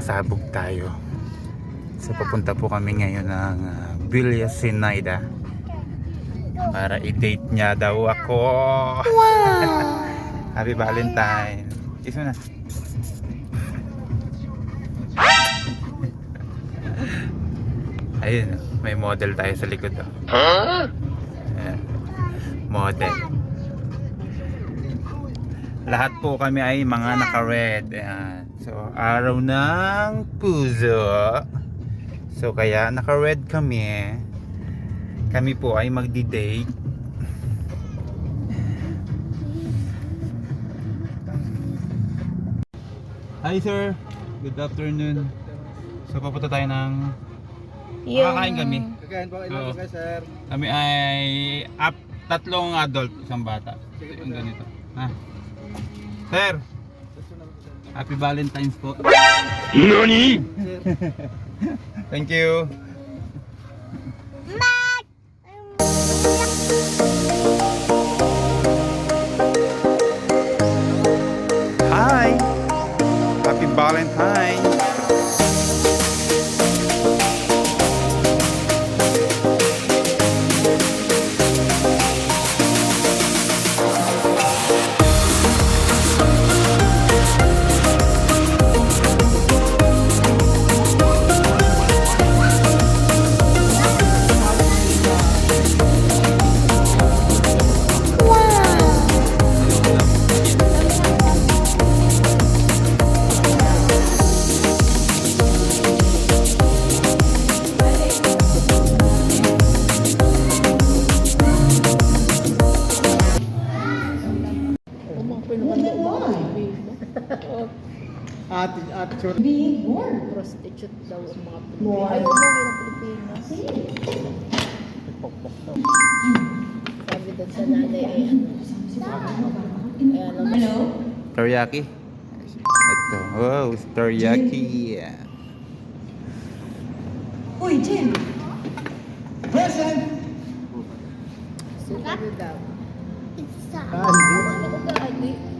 pasabog tayo. So papunta po kami ngayon ng Villa Sinaida para i-date niya daw ako. Wow! Happy Valentine. Kiss mo na. Ayun, may model tayo sa likod. Huh? Ayan. Model. Lahat po kami ay mga naka-red. Ayan. So, araw ng puso. So, kaya naka-red kami. Kami po ay magdi-date. Hi sir, good afternoon. So papunta tayo ng makakain kami. Kakain po kayo sir. Kami ay tatlong adult, isang bata. Yung ganito. Ha? Sir, Happy Valentine's po. NANI? Thank you. Hi. Happy Valentine. Attitude. Being born. Prostitute daw ang mga Pilipino. Ay, umuwi ng Pilipinas. Sabi doon sa nanay ay Hello? Teriyaki? Ito. Wow, teriyaki. Uy, Jim! Present! Sabi daw. Hindi. Ano ka, Ali?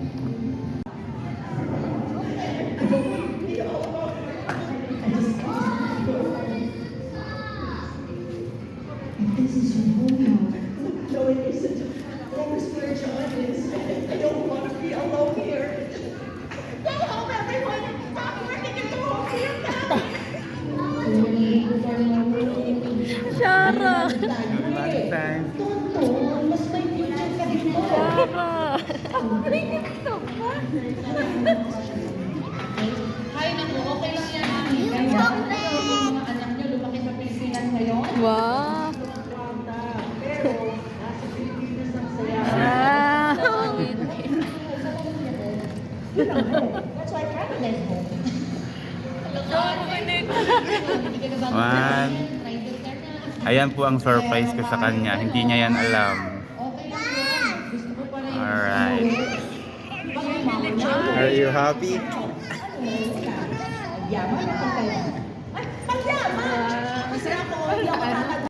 This is your home now. No, it isn't. That is where John is. I don't want to be alone here. Go home, everyone, and stop working and go home to your family. Shara! Valentine. Tonto, mas may future ka dito. Shara! Ay, naku, okay lang yan, Mami. Kahit yung mga anak nyo lumaki sa Pilipinas ngayon. Wow! Pero, nasa Pilipinas ang saya. Yun ang home. That's why Caroline home. Man. Ayan po ang surprise ko sa kanya. Hindi niya yan alam. Okay lang yun. Gusto ko pa rin. Alright. Are you happy? Yaman ako kayo. Ay, pagyaman! Kasi ako, hindi ako